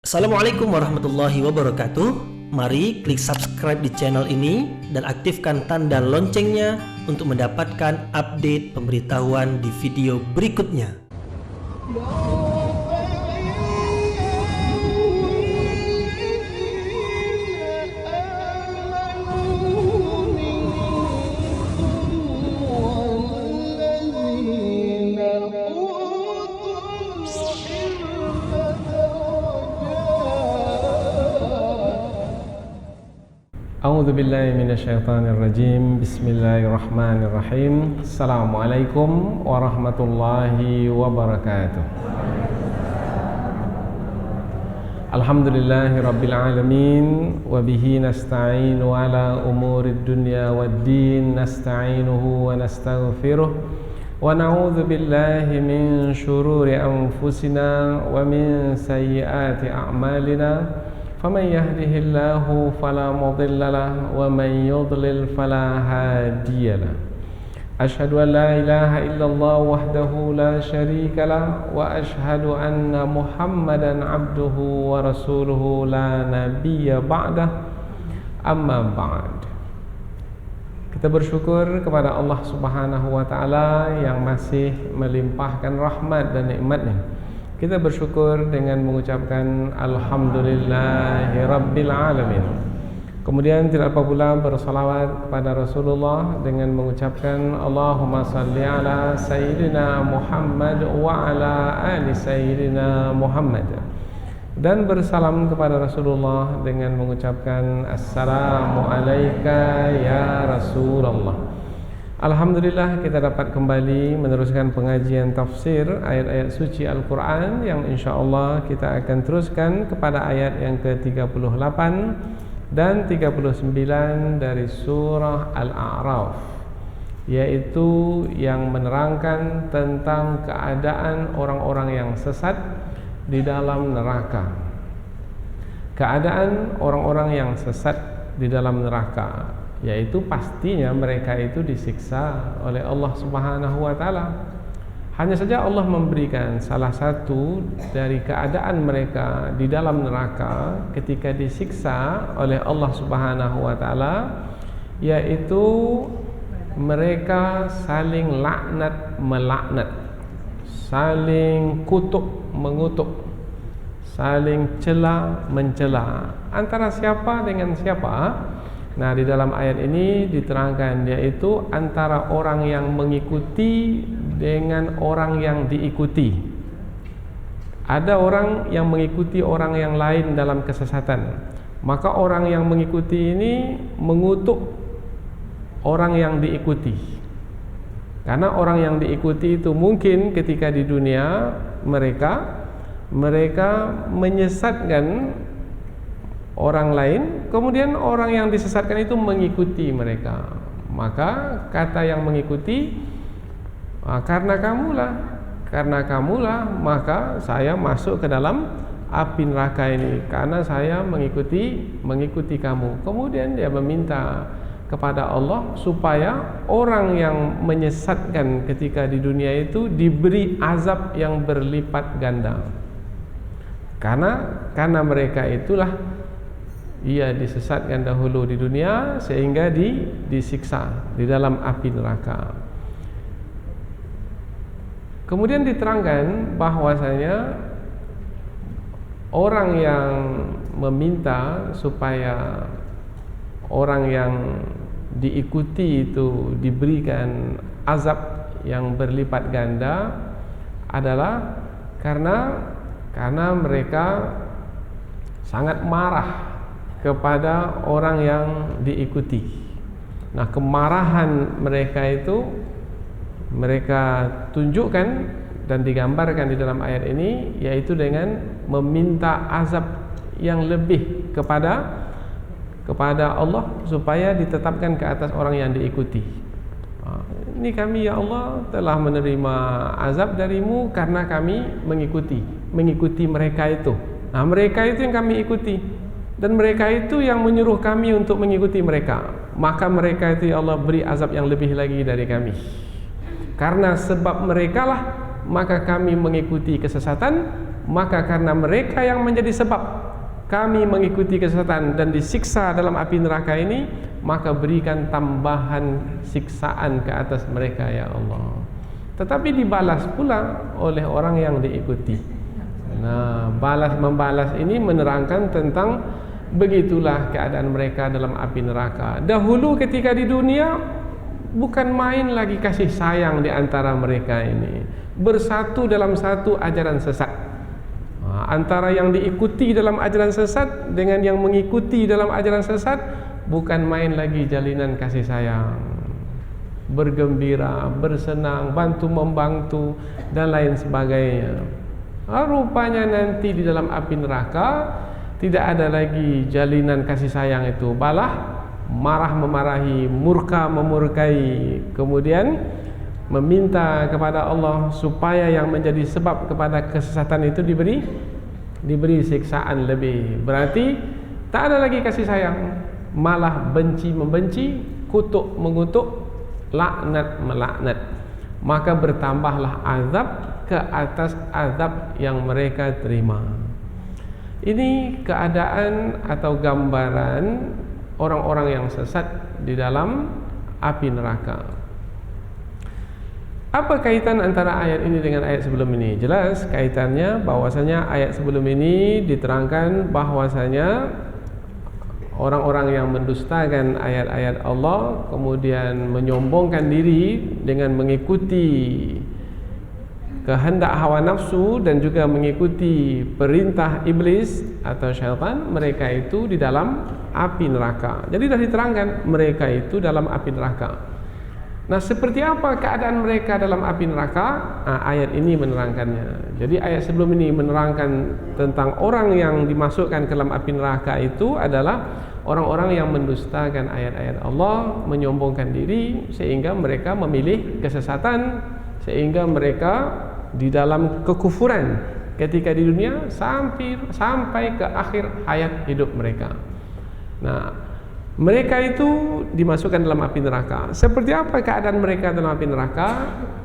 Assalamualaikum warahmatullahi wabarakatuh. Mari klik subscribe di channel ini dan aktifkan tanda loncengnya untuk mendapatkan update pemberitahuan di video berikutnya. A'udzu billahi minasyaitonir rajim. Bismillahirrahmanirrahim. Assalamualaikum warahmatullahi wabarakatuh. Alhamdulillahi rabbil alamin wa bihi nasta'inu ala umurid dunya waddin. Nasta'inuhu wa nastaghfiruh wa na'udzu billahi min syururi anfusina wa min sayyiati a'malina. فمن يهده الله فلا مضل له ومن يضلل فلا هادي له أشهد أن لا إله إلا الله وحده لا شريك له وأشهد أن محمدا عبده ورسوله لا نبي بعده أما بعد. Kita bersyukur kepada Allah Subhanahu wa taala yang masih melimpahkan rahmat dan nikmat-Nya. Kita bersyukur dengan mengucapkan Alhamdulillahi Rabbil Alamin. Kemudian tidak lupa pula bersalawat kepada Rasulullah dengan mengucapkan Allahumma salli ala Sayyidina Muhammad wa ala ali Sayyidina Muhammad. Dan bersalam kepada Rasulullah dengan mengucapkan Assalamu alayka ya Rasulullah. Alhamdulillah kita dapat kembali meneruskan pengajian tafsir ayat-ayat suci Al-Quran yang insyaAllah kita akan teruskan kepada ayat yang ke-38 dan 39 dari surah Al-A'raf, yaitu yang menerangkan tentang keadaan orang-orang yang sesat di dalam neraka. Keadaan orang-orang yang sesat di dalam neraka, yaitu pastinya mereka itu disiksa oleh Allah Subhanahu wa taala. Hanya saja Allah memberikan salah satu dari keadaan mereka di dalam neraka ketika disiksa oleh Allah Subhanahu wa taala, yaitu mereka saling laknat melaknat, saling kutuk mengutuk, saling cela mencela. Antara siapa dengan siapa? Nah, di dalam ayat ini diterangkan, yaitu antara orang yang mengikuti dengan orang yang diikuti. Ada orang yang mengikuti orang yang lain dalam kesesatan, maka orang yang mengikuti ini mengutuk orang yang diikuti. Karena orang yang diikuti itu mungkin ketika di dunia mereka menyesatkan orang lain, kemudian orang yang disesatkan itu mengikuti mereka. Maka kata yang mengikuti, karena kamulah maka saya masuk ke dalam api neraka ini, karena saya mengikuti kamu. Kemudian dia meminta kepada Allah supaya orang yang menyesatkan ketika di dunia itu diberi azab yang berlipat ganda. Karena mereka itulah ia disesatkan dahulu di dunia sehingga disiksa di dalam api neraka. Kemudian diterangkan bahwasanya orang yang meminta supaya orang yang diikuti itu diberikan azab yang berlipat ganda adalah karena mereka sangat marah kepada orang yang diikuti. Nah, kemarahan mereka itu mereka tunjukkan dan digambarkan di dalam ayat ini, yaitu dengan meminta azab yang lebih kepada Allah supaya ditetapkan ke atas orang yang diikuti. Ini kami ya Allah telah menerima azab darimu karena kami mengikuti mereka itu. Nah, mereka itu yang kami ikuti, dan mereka itu yang menyuruh kami untuk mengikuti mereka. Maka mereka itu ya Allah beri azab yang lebih lagi dari kami. Karena sebab mereka lah maka kami mengikuti kesesatan, maka karena mereka yang menjadi sebab kami mengikuti kesesatan dan disiksa dalam api neraka ini, maka berikan tambahan siksaan ke atas mereka ya Allah. Tetapi dibalas pula oleh orang yang diikuti. Nah, membalas ini menerangkan tentang begitulah keadaan mereka dalam api neraka. Dahulu ketika di dunia bukan main lagi kasih sayang di antara mereka ini, bersatu dalam satu ajaran sesat. Antara yang diikuti dalam ajaran sesat dengan yang mengikuti dalam ajaran sesat, bukan main lagi jalinan kasih sayang, bergembira, bersenang, bantu-membantu dan lain sebagainya. Rupanya nanti di dalam api neraka tidak ada lagi jalinan kasih sayang itu, malah marah memarahi, murka memurkai, kemudian meminta kepada Allah supaya yang menjadi sebab kepada kesesatan itu diberi siksaan lebih. Berarti tak ada lagi kasih sayang, malah benci membenci, kutuk mengutuk, laknat melaknat. Maka bertambahlah azab ke atas azab yang mereka terima. Ini keadaan atau gambaran orang-orang yang sesat di dalam api neraka. Apa kaitan antara ayat ini dengan ayat sebelum ini? Jelas kaitannya, bahwasanya ayat sebelum ini diterangkan bahwasanya orang-orang yang mendustakan ayat-ayat Allah, kemudian menyombongkan diri dengan mengikuti kehendak hawa nafsu dan juga mengikuti perintah iblis atau syaitan, mereka itu di dalam api neraka. Jadi sudah diterangkan mereka itu dalam api neraka. Nah, seperti apa keadaan mereka dalam api neraka? Ayat ini menerangkannya. Jadi ayat sebelum ini menerangkan tentang orang yang dimasukkan ke dalam api neraka itu adalah orang-orang yang mendustakan ayat-ayat Allah, menyombongkan diri sehingga mereka memilih kesesatan, sehingga mereka di dalam kekufuran ketika di dunia sampai ke akhir hayat hidup mereka. Nah, mereka itu dimasukkan dalam api neraka. Seperti apa keadaan mereka dalam api neraka?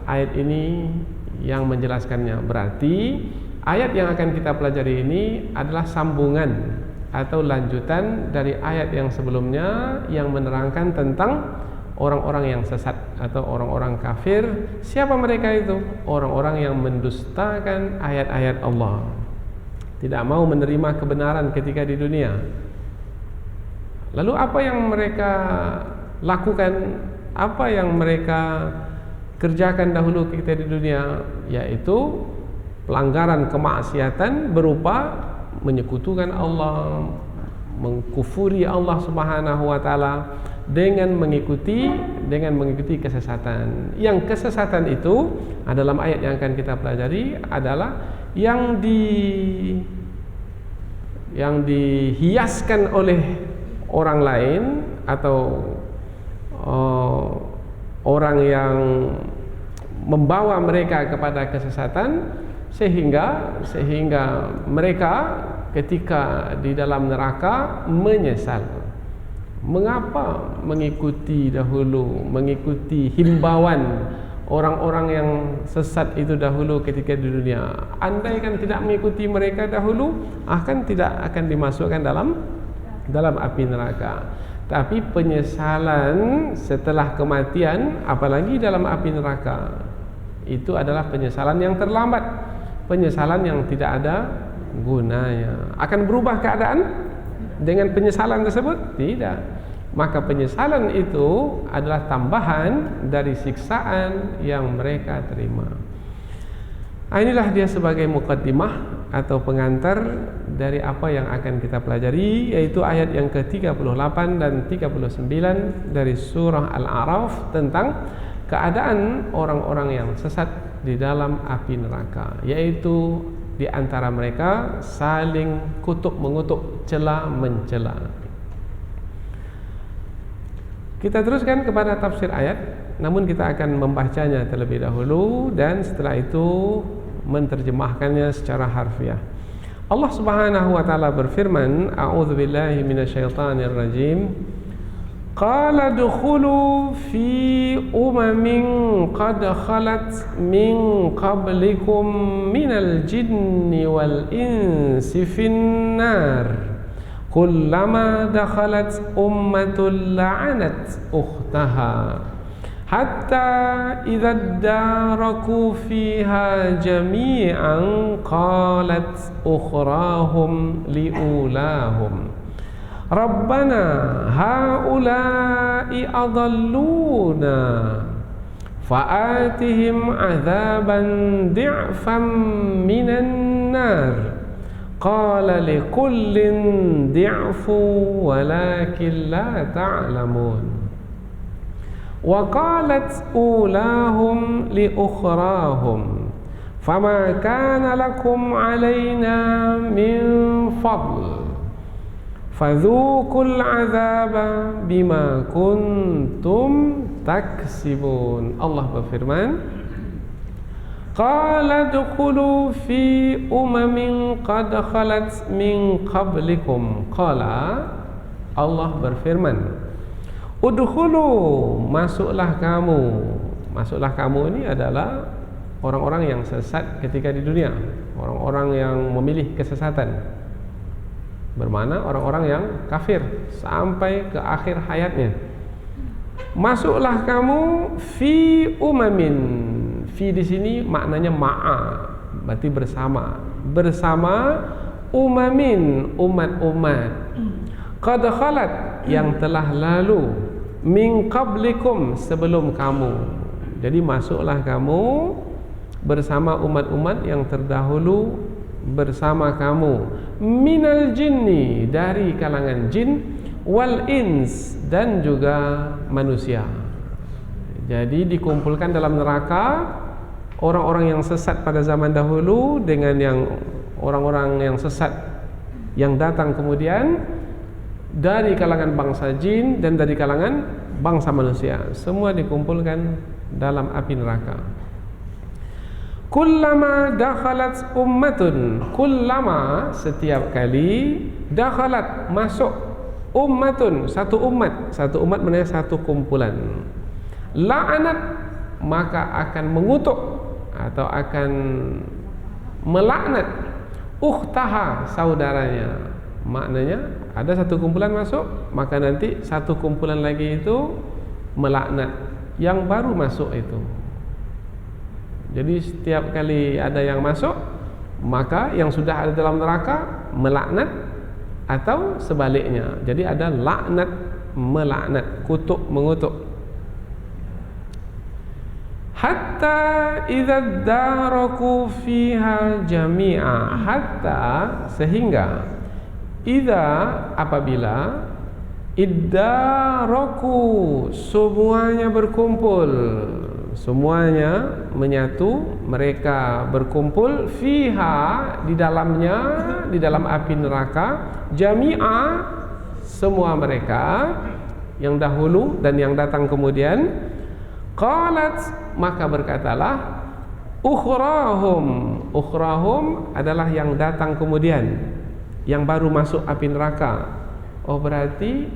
Ayat ini yang menjelaskannya. Berarti ayat yang akan kita pelajari ini adalah sambungan atau lanjutan dari ayat yang sebelumnya yang menerangkan tentang orang-orang yang sesat atau orang-orang kafir. Siapa mereka itu? Orang-orang yang mendustakan ayat-ayat Allah, tidak mau menerima kebenaran ketika di dunia. Lalu apa yang mereka lakukan? Apa yang mereka kerjakan dahulu ketika di dunia? Yaitu pelanggaran kemaksiatan berupa menyekutukan Allah, mengkufuri Allah Subhanahu wa taala dengan mengikuti kesesatan. Yang kesesatan itu dalam ayat yang akan kita pelajari adalah yang dihiaskan oleh orang lain atau orang yang membawa mereka kepada kesesatan sehingga mereka ketika di dalam neraka menyesal. Mengapa mengikuti himbauan orang-orang yang sesat itu dahulu ketika di dunia? Andaikan tidak mengikuti mereka dahulu, tidak akan dimasukkan dalam api neraka. Tapi penyesalan setelah kematian, apalagi dalam api neraka, itu adalah penyesalan yang terlambat, penyesalan yang tidak ada gunanya. Akan berubah keadaan dengan penyesalan tersebut? Tidak. Maka penyesalan itu adalah tambahan dari siksaan yang mereka terima. Inilah dia sebagai muqaddimah atau pengantar dari apa yang akan kita pelajari, yaitu ayat yang ke-38 dan 39 dari surah Al-A'raf tentang keadaan orang-orang yang sesat di dalam api neraka, yaitu di antara mereka saling kutuk mengutuk, cela mencela. Kita teruskan kepada tafsir ayat, namun kita akan membacanya terlebih dahulu dan setelah itu menerjemahkannya secara harfiah. Allah Subhanahu wa taala berfirman, A'udzubillahi minasyaitonir rajim. Qala dukhulu fi umamin qad khalat min qablikum minal jinni wal insi fin nar kullama dakhalat ummatun la'anat ukhtaha hatta idza daraku fiha jami'an qalat ukhrahum liulahum Rabbana haula'i adalluna fa'atihim azaban di'fan minan nar qala likullin di'fu walakin la ta'lamun wa qalat ulahum li ukhrahum fama kana lakum alaina min fadl fadzuqul azaba bima kuntum taksibun. Allah berfirman, qala dukhulu fi umamin qad khalat min qablikum. Qala, Allah berfirman, udkhulu, masuklah kamu. Masuklah kamu ini adalah orang-orang yang sesat ketika di dunia, orang-orang yang memilih kesesatan. Bermakna orang-orang yang kafir sampai ke akhir hayatnya. Masuklah kamu fi umamin. Fi di sini maknanya ma'a, berarti bersama. Bersama umamin, umat-umat. Qad khalat, yang telah lalu. Min qablikum, sebelum kamu. Jadi masuklah kamu bersama umat-umat yang terdahulu bersama kamu, minal jinni, dari kalangan jin, wal ins, dan juga manusia. Jadi dikumpulkan dalam neraka orang-orang yang sesat pada zaman dahulu dengan yang orang-orang yang sesat yang datang kemudian, dari kalangan bangsa jin dan dari kalangan bangsa manusia. Semua dikumpulkan dalam api neraka. Kullama dakhalat ummatun, kullama, setiap kali, dakhalat, masuk, ummatun, satu umat maknanya satu kumpulan, la'anat, maka akan mengutuk atau akan melaknat, ukhtaha, saudaranya. Maknanya ada satu kumpulan masuk, maka nanti satu kumpulan lagi itu melaknat yang baru masuk itu. Jadi setiap kali ada yang masuk, maka yang sudah ada dalam neraka melaknat, atau sebaliknya. Jadi ada laknat, melaknat, kutuk, mengutuk. Hatta idza daraku fiha jami'a, hatta, sehingga, idza, apabila, iddaraku, semuanya berkumpul, semuanya menyatu, mereka berkumpul, fiha, di dalamnya, di dalam api neraka, jami'a, semua mereka yang dahulu dan yang datang kemudian, qalat, maka berkatalah, ukhrahum, ukhrahum adalah yang datang kemudian, yang baru masuk api neraka. Oh, berarti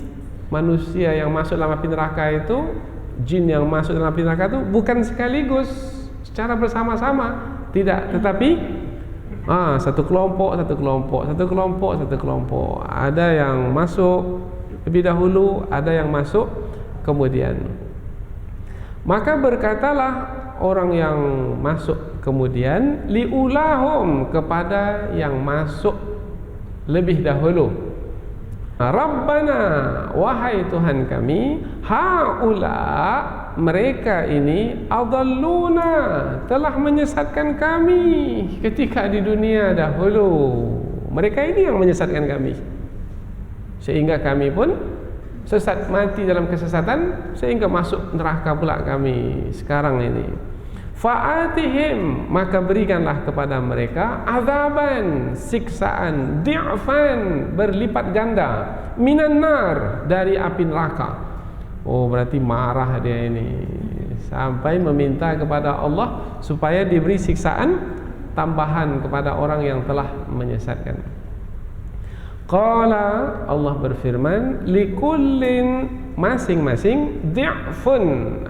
manusia yang masuk dalam api neraka itu, jin yang masuk dalam api neraka itu bukan sekaligus secara bersama-sama, tidak, tetapi satu kelompok, satu kelompok, satu kelompok, satu kelompok. Ada yang masuk lebih dahulu, ada yang masuk kemudian. Maka berkatalah orang yang masuk kemudian, liulahum, kepada yang masuk lebih dahulu, Rabbana, wahai Tuhan kami, haula, mereka ini, adalluna, telah menyesatkan kami ketika di dunia dahulu. Mereka ini yang menyesatkan kami, sehingga kami pun sesat, mati dalam kesesatan, sehingga masuk neraka pula kami sekarang ini. Fa'atihim, maka berikanlah kepada mereka azaban, siksaan, di'fan, berlipat ganda, minan nar, dari api neraka. Oh, berarti marah dia ini, sampai meminta kepada Allah supaya diberi siksaan tambahan kepada orang yang telah menyesatkan. Qala, Allah berfirman, likullin masing-masing di'fun,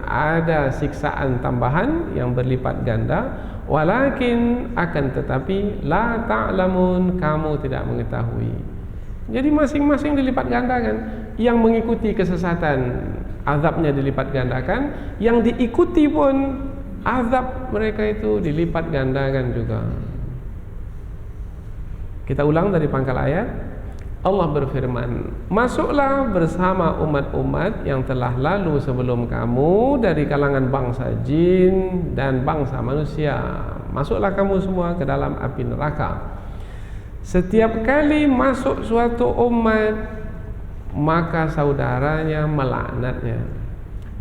ada siksaan tambahan yang berlipat ganda, walakin akan tetapi la ta'lamun, kamu tidak mengetahui. Jadi masing-masing dilipat gandakan. Yang mengikuti kesesatan azabnya dilipat gandakan, yang diikuti pun azab mereka itu dilipat gandakan juga. Kita ulang dari pangkal ayat. Allah berfirman, masuklah bersama umat-umat yang telah lalu sebelum kamu dari kalangan bangsa jin dan bangsa manusia. Masuklah kamu semua ke dalam api neraka. Setiap kali masuk suatu umat, maka saudaranya melaknatnya,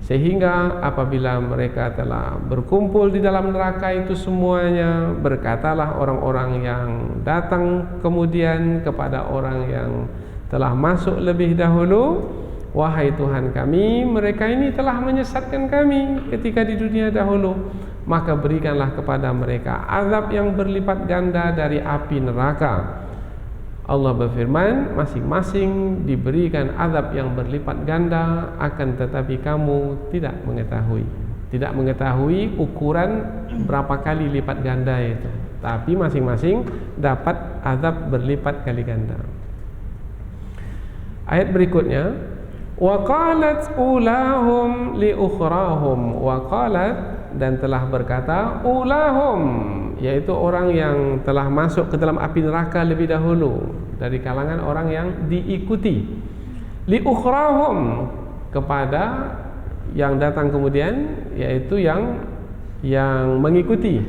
sehingga apabila mereka telah berkumpul di dalam neraka itu semuanya, berkatalah orang-orang yang datang kemudian kepada orang yang telah masuk lebih dahulu, wahai Tuhan kami, mereka ini telah menyesatkan kami ketika di dunia dahulu, maka berikanlah kepada mereka azab yang berlipat ganda dari api neraka. Allah berfirman, masing-masing diberikan azab yang berlipat ganda, akan tetapi kamu tidak mengetahui ukuran berapa kali lipat ganda itu, tapi masing-masing dapat azab berlipat kali ganda. Ayat berikutnya, wa qalat ulahum li ukhrahum, wa qalat, dan telah berkata ulahum, yaitu orang yang telah masuk ke dalam api neraka lebih dahulu dari kalangan orang yang diikuti, li ukhrahum, kepada yang datang kemudian, yaitu yang mengikuti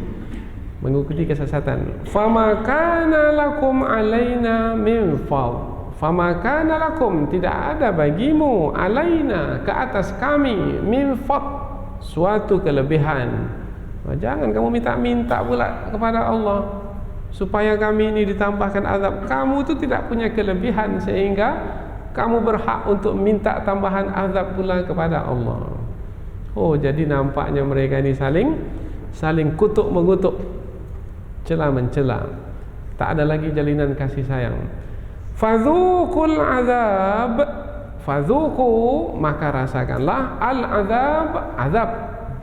kesesatan. Fama kana lakum alaina min fadl, fama kana lakum, tidak ada bagimu, alaina, ke atas kami, min fadl, suatu kelebihan. Jangan kamu minta-minta pula kepada Allah supaya kami ini ditambahkan azab. Kamu itu tidak punya kelebihan sehingga kamu berhak untuk minta tambahan azab pula kepada Allah. Oh, jadi nampaknya mereka ini saling kutuk mengutuk, cela mencela. Tak ada lagi jalinan kasih sayang. Fadzuqul azab, fadzuqu, maka rasakanlah al-azab, azab,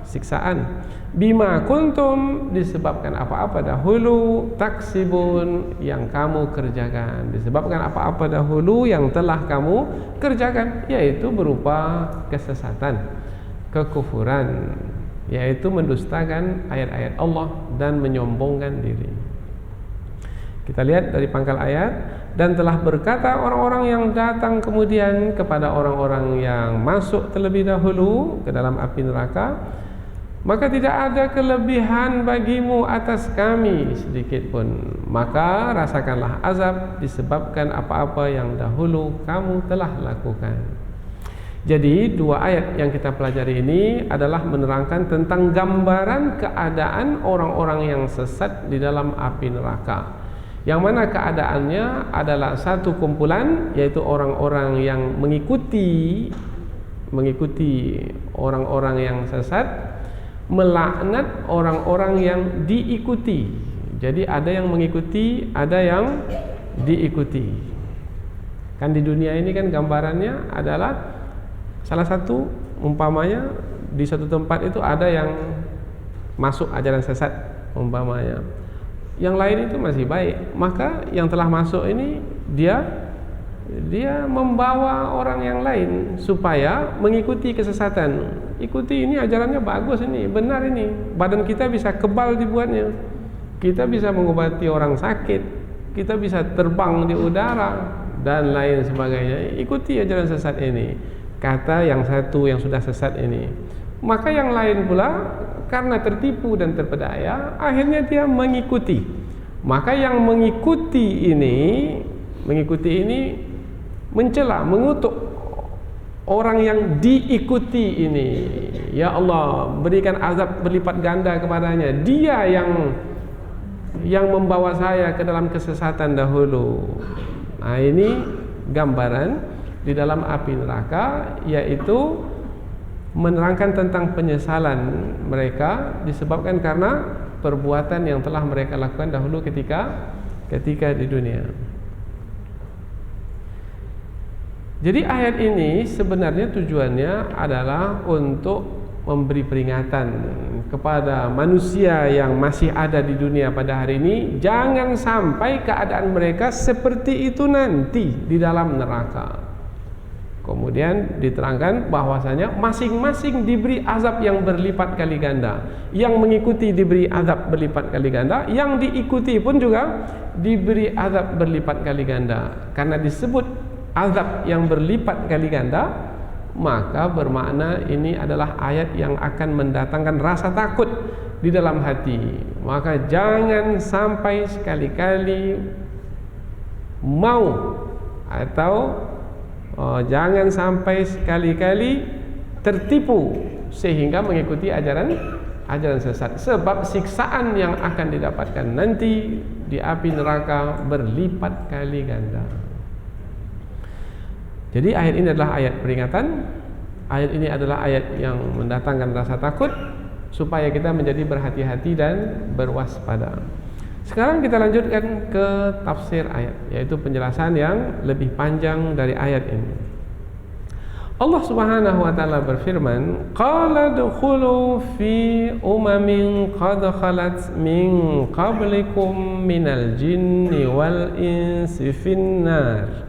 siksaan, bima kuntum, disebabkan apa-apa dahulu, taksibun, yang kamu kerjakan, disebabkan apa-apa dahulu yang telah kamu kerjakan, yaitu berupa kesesatan, kekufuran, yaitu mendustakan ayat-ayat Allah dan menyombongkan diri. Kita lihat dari pangkal ayat, dan telah berkata orang-orang yang datang kemudian kepada orang-orang yang masuk terlebih dahulu ke dalam api neraka, maka tidak ada kelebihan bagimu atas kami sedikit pun, maka rasakanlah azab disebabkan apa-apa yang dahulu kamu telah lakukan. Jadi dua ayat yang kita pelajari ini adalah menerangkan tentang gambaran keadaan orang-orang yang sesat di dalam api neraka, yang mana keadaannya adalah satu kumpulan, yaitu orang-orang yang mengikuti orang-orang yang sesat, melaknat orang-orang yang diikuti. Jadi ada yang mengikuti, ada yang diikuti. Kan di dunia ini kan gambarannya adalah salah satu, umpamanya di suatu tempat itu ada yang masuk ajaran sesat umpamanya, yang lain itu masih baik, maka yang telah masuk ini dia membawa orang yang lain supaya mengikuti kesesatan. Ikuti ini, ajarannya bagus, ini benar, ini badan kita bisa kebal dibuatnya, kita bisa mengobati orang sakit, kita bisa terbang di udara dan lain sebagainya. Ikuti ajaran sesat ini, kata yang satu yang sudah sesat ini. Maka yang lain pula karena tertipu dan terpedaya, akhirnya dia mengikuti. Maka yang mengikuti ini mencela, mengutuk orang yang diikuti ini. Ya Allah, berikan azab berlipat ganda kepadanya. Dia yang membawa saya ke dalam kesesatan dahulu. Nah, ini gambaran di dalam api neraka, yaitu menerangkan tentang penyesalan mereka disebabkan karena perbuatan yang telah mereka lakukan dahulu ketika di dunia. Jadi ayat ini sebenarnya tujuannya adalah untuk memberi peringatan kepada manusia yang masih ada di dunia pada hari ini, jangan sampai keadaan mereka seperti itu nanti di dalam neraka. Kemudian diterangkan bahwasanya masing-masing diberi azab yang berlipat kali ganda. Yang mengikuti diberi azab berlipat kali ganda, yang diikuti pun juga diberi azab berlipat kali ganda. Karena disebut azab yang berlipat kali ganda, maka bermakna ini adalah ayat yang akan mendatangkan rasa takut di dalam hati. Maka jangan sampai sekali-kali mau atau jangan sampai sekali-kali tertipu sehingga mengikuti ajaran sesat, sebab siksaan yang akan didapatkan nanti di api neraka berlipat kali ganda. Jadi ayat ini adalah ayat peringatan. Ayat ini adalah ayat yang mendatangkan rasa takut supaya kita menjadi berhati-hati dan berwaspada. Sekarang kita lanjutkan ke tafsir ayat, yaitu penjelasan yang lebih panjang dari ayat ini. Allah Subhanahu wa taala berfirman, "Qala dukhulu fi umamin qad khalat min qablikum minal jinni wal insi finnar."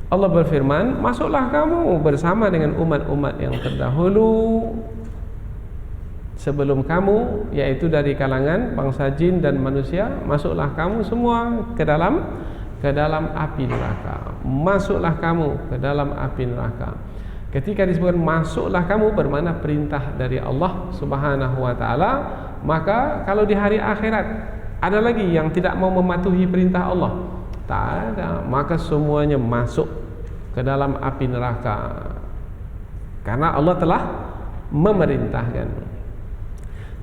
Allah berfirman, masuklah kamu bersama dengan umat-umat yang terdahulu sebelum kamu, yaitu dari kalangan bangsa jin dan manusia. Masuklah kamu semua ke dalam api neraka. Masuklah kamu ke dalam api neraka. Ketika disebutkan masuklah kamu bermakna perintah dari Allah Subhanahu wa taala. Maka kalau di hari akhirat ada lagi yang tidak mau mematuhi perintah Allah? Tak ada. Maka semuanya masuk ke dalam api neraka karena Allah telah memerintahkan.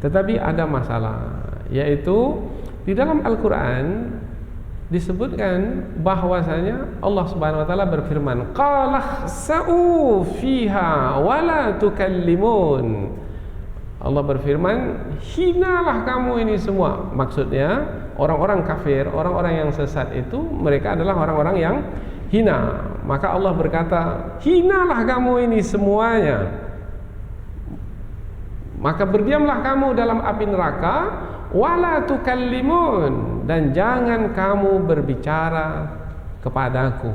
Tetapi ada masalah, yaitu di dalam Al-Quran disebutkan bahwasanya Allah Subhanahu wa taala berfirman, "Qala sa'u fiha wa la tukallimun." Allah berfirman, hinalah kamu ini semua. Maksudnya orang-orang kafir, orang-orang yang sesat itu mereka adalah orang-orang yang hina. Maka Allah berkata, hinalah kamu ini semuanya. Maka berdiamlah kamu dalam api neraka, wala tukallimun, dan jangan kamu berbicara kepadaku.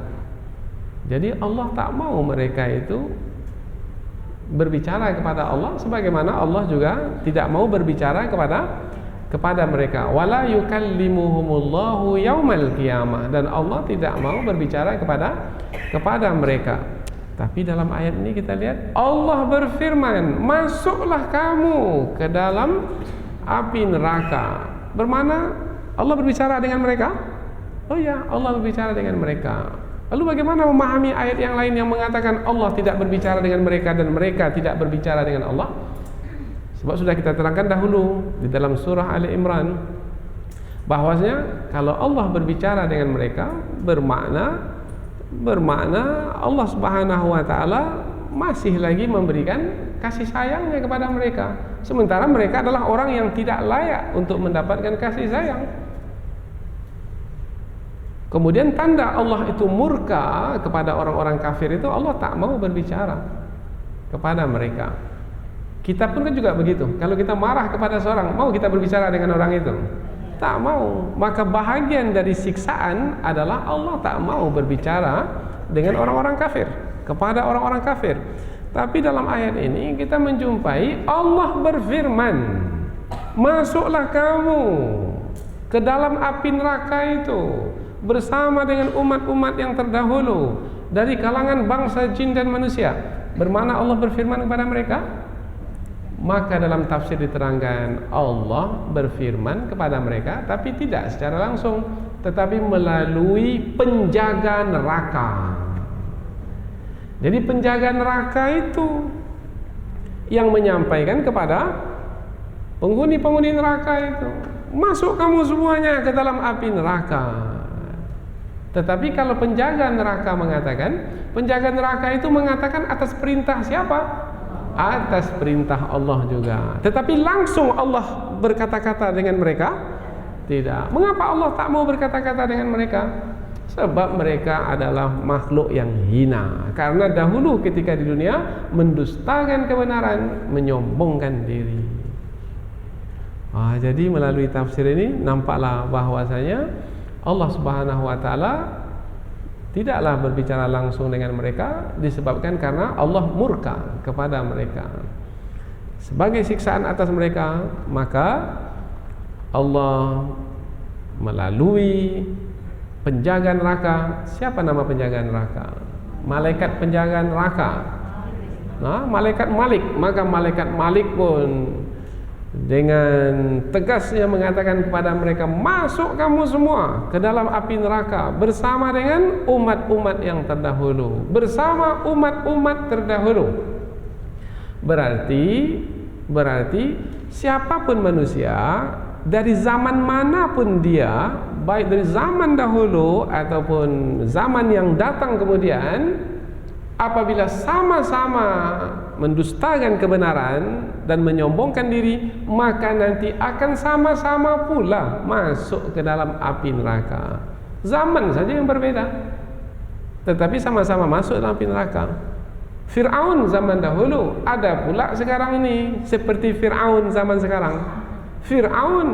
Jadi Allah tak mau mereka itu berbicara kepada Allah, sebagaimana Allah juga tidak mau berbicara kepada mereka. Wala yukallimuhumullahu yaumal qiyamah, dan Allah tidak mau berbicara kepada mereka. Tapi dalam ayat ini kita lihat Allah berfirman, masuklah kamu ke dalam api neraka. Bermana Allah berbicara dengan mereka? Oh ya, Allah berbicara dengan mereka. Lalu bagaimana memahami ayat yang lain yang mengatakan Allah tidak berbicara dengan mereka dan mereka tidak berbicara dengan Allah? Sebab sudah kita terangkan dahulu di dalam surah Ali Imran bahwasanya kalau Allah berbicara dengan mereka bermakna Allah Subhanahu wa taala masih lagi memberikan kasih sayangnya kepada mereka, sementara mereka adalah orang yang tidak layak untuk mendapatkan kasih sayang. Kemudian tanda Allah itu murka kepada orang-orang kafir itu Allah tak mau berbicara kepada mereka. Kita pun kan juga begitu. Kalau kita marah kepada seorang, mau kita berbicara dengan orang itu? Tak mau. Maka bahagian dari siksaan adalah Allah tak mau berbicara dengan orang-orang kafir, kepada orang-orang kafir. Tapi dalam ayat ini kita menjumpai Allah berfirman, masuklah kamu ke dalam api neraka itu bersama dengan umat-umat yang terdahulu dari kalangan bangsa jin dan manusia. Bermakna Allah berfirman kepada mereka. Maka dalam tafsir diterangkan Allah berfirman kepada mereka, tapi tidak secara langsung, tetapi melalui penjaga neraka. Jadi penjaga neraka itu yang menyampaikan kepada penghuni-penghuni neraka itu, masuk kamu semuanya ke dalam api neraka. Tetapi kalau penjaga neraka mengatakan, penjaga neraka itu mengatakan atas perintah siapa? Atas perintah Allah juga. Tetapi langsung Allah berkata-kata dengan mereka? Tidak. Mengapa Allah tak mau berkata-kata dengan mereka? Sebab mereka adalah makhluk yang hina, karena dahulu ketika di dunia mendustakan kebenaran, menyombongkan diri. Jadi melalui tafsir ini nampaklah bahwasanya Allah Subhanahu wa taala tidaklah berbicara langsung dengan mereka disebabkan karena Allah murka kepada mereka. Sebagai siksaan atas mereka, maka Allah melalui penjaga neraka. Siapa nama penjaga neraka? Malaikat penjaga neraka. Malaikat Malik. Maka malaikat Malik pun dengan tegasnya mengatakan kepada mereka, masuk kamu semua ke dalam api neraka bersama dengan umat-umat yang terdahulu, bersama umat-umat terdahulu. Berarti siapapun manusia dari zaman manapun dia, baik dari zaman dahulu ataupun zaman yang datang kemudian, apabila sama-sama mendustakan kebenaran dan menyombongkan diri, maka nanti akan sama-sama pula masuk ke dalam api neraka. Zaman saja yang berbeda, tetapi sama-sama masuk dalam api neraka. Fir'aun zaman dahulu, ada pula sekarang ini seperti Fir'aun zaman sekarang. Fir'aun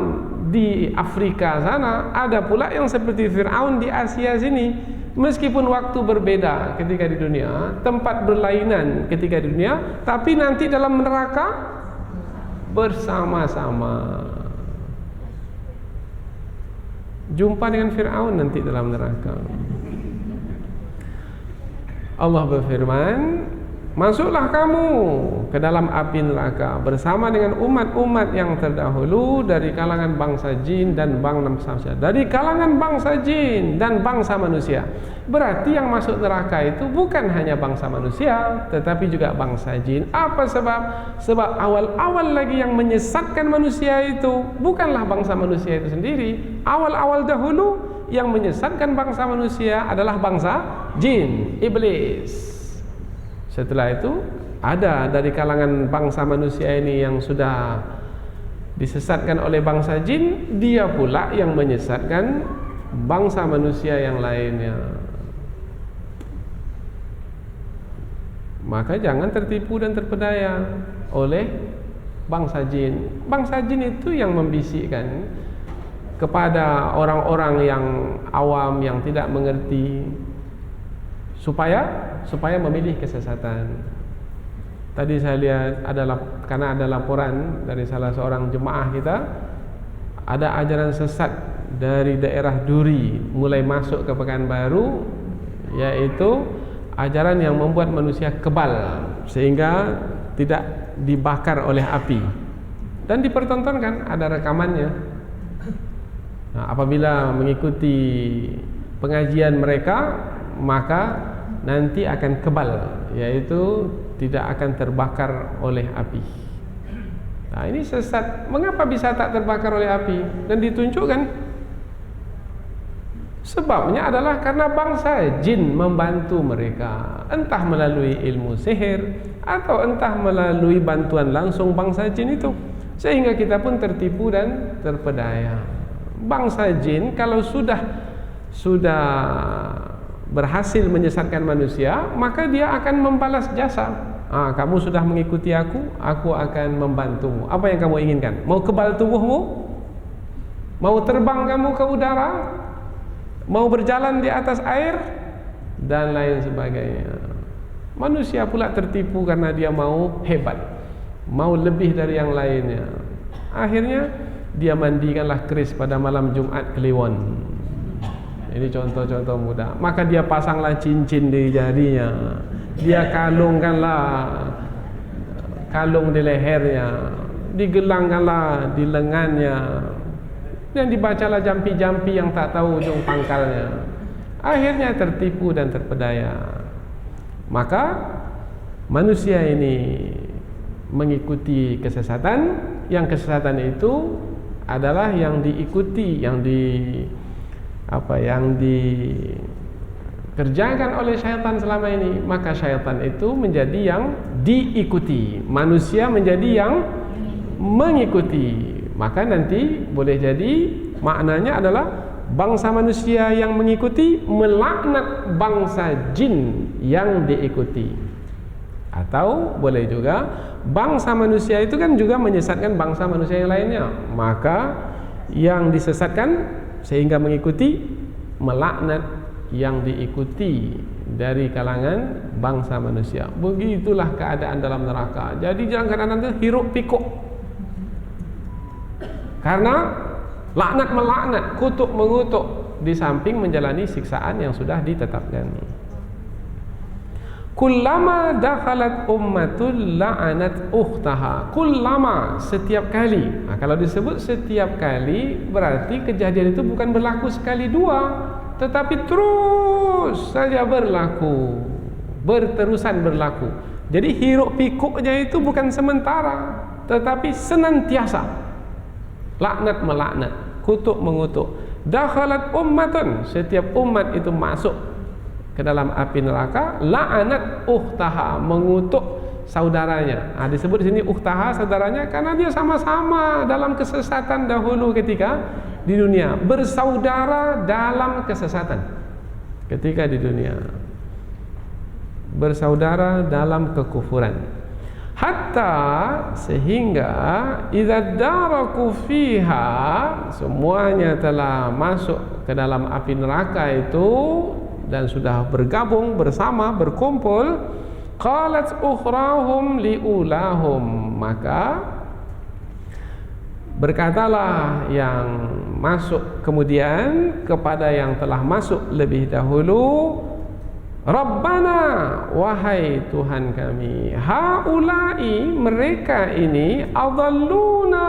di Afrika sana, ada pula yang seperti Fir'aun di Asia sini. Meskipun waktu berbeda ketika di dunia, tempat berlainan ketika di dunia, tapi nanti dalam neraka bersama-sama. Jumpa dengan Fir'aun nanti dalam neraka. Allah berfirman, masuklah kamu ke dalam api neraka bersama dengan umat-umat yang terdahulu dari kalangan bangsa jin dan bangsa manusia. Dari kalangan bangsa jin dan bangsa manusia. Berarti yang masuk neraka itu bukan hanya bangsa manusia, tetapi juga bangsa jin. Apa sebab? Sebab awal-awal lagi yang menyesatkan manusia itu bukanlah bangsa manusia itu sendiri. Awal-awal dahulu yang menyesatkan bangsa manusia adalah bangsa jin, iblis. Setelah itu ada dari kalangan bangsa manusia ini yang sudah disesatkan oleh bangsa jin, dia pula yang menyesatkan bangsa manusia yang lainnya. Maka jangan tertipu dan terpedaya oleh bangsa jin. Bangsa jin itu yang membisikkan kepada orang-orang yang awam yang tidak mengerti supaya memilih kesesatan. Tadi saya lihat karena ada laporan dari salah seorang jemaah kita, ada ajaran sesat dari daerah Duri mulai masuk ke Pekanbaru, yaitu ajaran yang membuat manusia kebal sehingga tidak dibakar oleh api, dan dipertontonkan, ada rekamannya. Apabila mengikuti pengajian mereka, maka nanti akan kebal, yaitu tidak akan terbakar oleh api. Ini sesat. Mengapa bisa tak terbakar oleh api? Dan ditunjukkan sebabnya adalah karena bangsa jin membantu mereka, entah melalui ilmu sihir atau entah melalui bantuan langsung bangsa jin itu, sehingga kita pun tertipu dan terpedaya. Bangsa jin kalau sudah berhasil menyesatkan manusia, maka dia akan membalas jasa. Kamu sudah mengikuti aku akan membantumu. Apa yang kamu inginkan? Mau kebal tubuhmu? Mau terbang kamu ke udara? Mau berjalan di atas air? Dan lain sebagainya. Manusia pula tertipu karena dia mau hebat, mau lebih dari yang lainnya. Akhirnya dia mandikanlah keris pada malam Jumat Kliwon. Ini contoh-contoh mudah. Maka dia pasanglah cincin di jarinya, dia kalungkanlah kalung di lehernya, digelangkanlah di lengannya, dan dibacalah jampi-jampi yang tak tahu ujung pangkalnya. Akhirnya tertipu dan terpedaya. Maka manusia ini mengikuti kesesatan, yang kesesatan itu adalah yang diikuti, yang dikerjakan oleh syaitan selama ini. Maka syaitan itu menjadi yang diikuti, manusia menjadi yang mengikuti. Maka nanti boleh jadi maknanya adalah bangsa manusia yang mengikuti melaknat bangsa jin yang diikuti. Atau boleh juga bangsa manusia itu kan juga menyesatkan bangsa manusia yang lainnya, maka yang disesatkan sehingga mengikuti melaknat yang diikuti dari kalangan bangsa manusia. Begitulah keadaan dalam neraka. Jadi dalam keadaan itu hiruk pikuk, karena laknat melaknat, kutuk mengutuk, di samping menjalani siksaan yang sudah ditetapkan. Kullama dakhalat ummatul la'anat ukhtaha. Kullama, setiap kali. Kalau disebut setiap kali, berarti kejadian itu bukan berlaku sekali dua, tetapi terus saja berlaku, berterusan berlaku. Jadi hiruk pikuknya itu bukan sementara, tetapi senantiasa. Laknat melaknat, kutuk mengutuk. Dakhalat ummatun, setiap umat itu masuk ke dalam api neraka. La'anat ukhtaha, mengutuk saudaranya. Disebut di sini ukhtaha, saudaranya, karena dia sama-sama dalam kesesatan dahulu ketika di dunia, bersaudara dalam kesesatan ketika di dunia, bersaudara dalam kekufuran. Hatta, sehingga idza daraku fiha, semuanya telah masuk ke dalam api neraka itu dan sudah bergabung bersama, berkumpul. Qalat ukhrahum liulahum, maka berkatalah yang masuk kemudian kepada yang telah masuk lebih dahulu, Rabbana, wahai Tuhan kami, haulai, mereka ini, adalluna,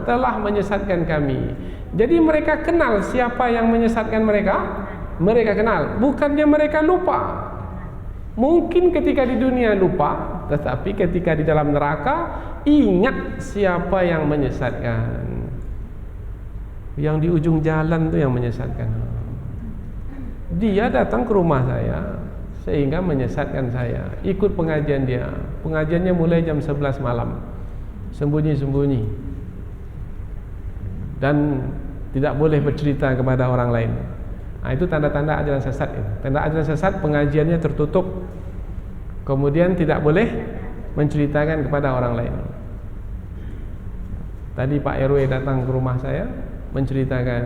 telah menyesatkan kami. Jadi mereka kenal siapa yang menyesatkan mereka. Mereka kenal, bukannya mereka lupa. Mungkin ketika di dunia lupa, tetapi ketika di dalam neraka ingat siapa yang menyesatkan. Yang di ujung jalan itu yang menyesatkan. Dia datang ke rumah saya sehingga menyesatkan saya. Ikut pengajian dia. Pengajiannya mulai jam 11 malam, sembunyi-sembunyi, dan tidak boleh bercerita kepada orang lain. Itu tanda-tanda ajaran sesat. Tanda ajaran sesat, pengajiannya tertutup, kemudian tidak boleh menceritakan kepada orang lain. Tadi Pak RW datang ke rumah saya menceritakan